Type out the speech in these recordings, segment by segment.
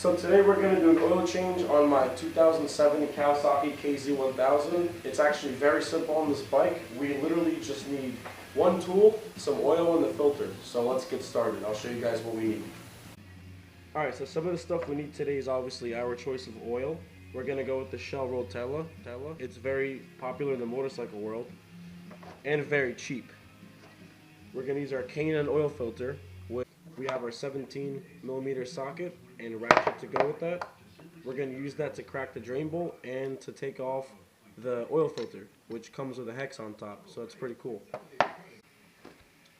So today we're going to do an oil change on my 2007 Kawasaki Z1000. It's actually very simple on this bike. We literally just need one tool, some oil, and the filter. So let's get started. I'll show you guys what we need. Alright, so some of the stuff we need today is obviously our choice of oil. We're going to go with the Shell Rotella. It's very popular in the motorcycle world and very cheap. We're going to use our K&N oil filter. We have our 17mm socket and ratchet to go with that. We're going to use that to crack the drain bolt and to take off the oil filter, which comes with a hex on top, so it's pretty cool.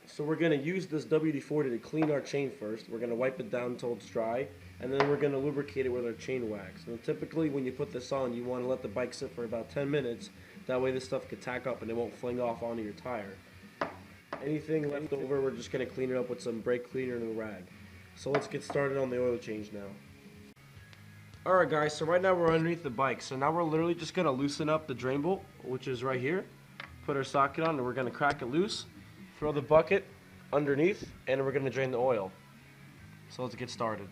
So we're going to use this WD-40 to clean our chain first. We're going to wipe it down until it's dry, and then we're going to lubricate it with our chain wax. Now typically when you put this on, you want to let the bike sit for about 10 minutes. That way this stuff can tack up and it won't fling off onto your tire. Anything left over, we're just going to clean it up with some brake cleaner and a rag. So let's get started on the oil change now. Alright guys, so right now we're underneath the bike. So now we're literally just going to loosen up the drain bolt, which is right here. Put our socket on and we're going to crack it loose. Throw the bucket underneath and we're going to drain the oil. So let's get started.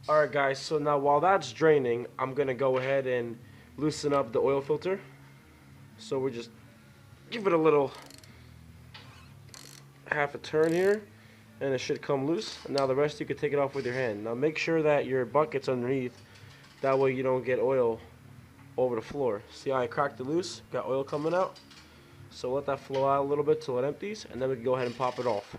Alright guys, so now while that's draining, I'm going to go ahead and loosen up the oil filter. So we just give it a little half a turn here and it should come loose. And now the rest you can take it off with your hand. Now make sure that your bucket's underneath, that way you don't get oil over the floor. See how I cracked it loose? Got oil coming out. So let that flow out a little bit till it empties and then we can go ahead and pop it off.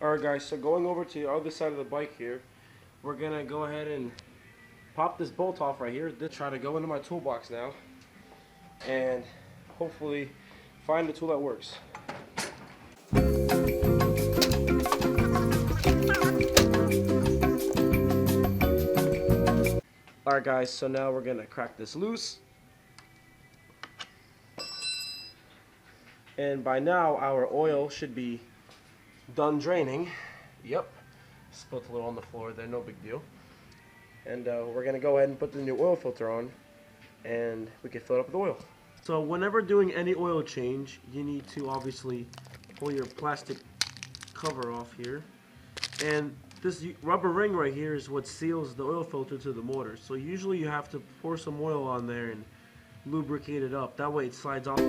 Alright guys, so going over to the other side of the bike here, we're going to go ahead and pop this bolt off right here. Try to go into my toolbox now and hopefully find the tool that works. Alright guys, so now we're going to crack this loose. And by now our oil should be done draining. Yep, spilt a little on the floor there, no big deal. And we're gonna go ahead and put the new oil filter on and we can fill it up with oil. So whenever doing any oil change, you need to obviously pull your plastic cover off here, and this rubber ring right here is what seals the oil filter to the motor. So usually you have to pour some oil on there and lubricate it up, that way it slides off.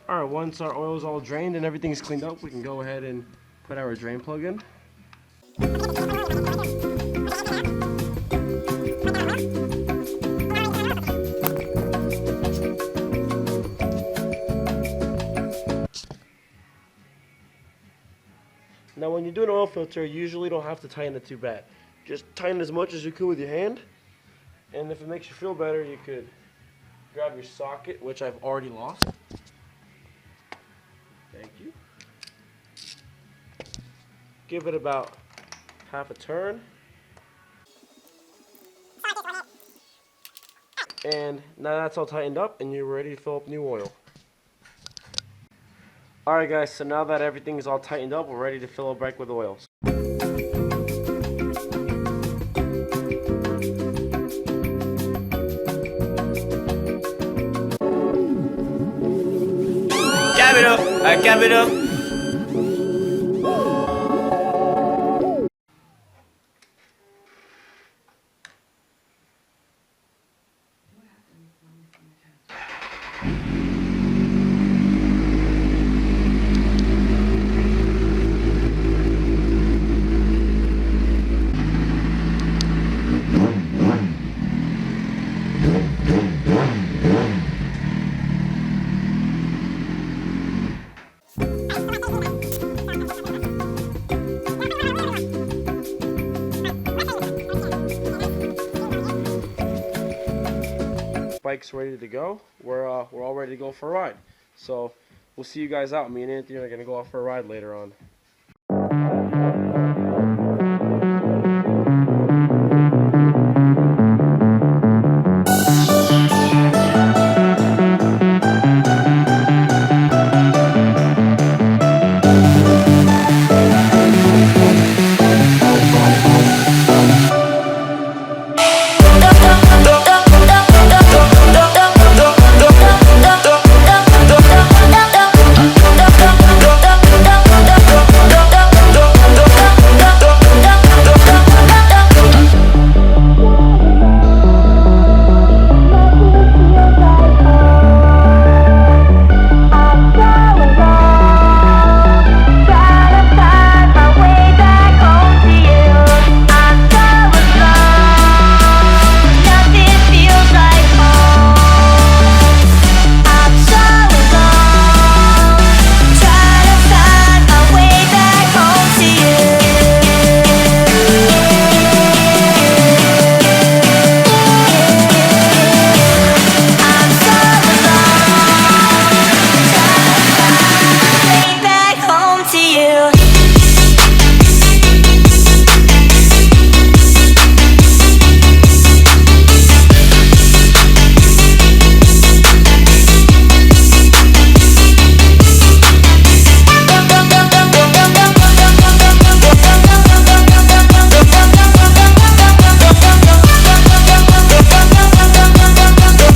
Alright, once our oil is all drained and everything's cleaned up, we can go ahead and put our drain plug in. Now when you do an oil filter, you usually don't have to tighten it too bad. Just tighten as much as you could with your hand, and if it makes you feel better, you could grab your socket, which I've already lost. Thank you. Give it about half a turn. And now that's all tightened up and you're ready to fill up new oil. Alright guys, so now that everything is all tightened up, we're ready to fill our bike with oil. Cap it up. bike's ready to go, we're all ready to go for a ride. So we'll see you guys out. Me and Anthony are gonna go out for a ride later on.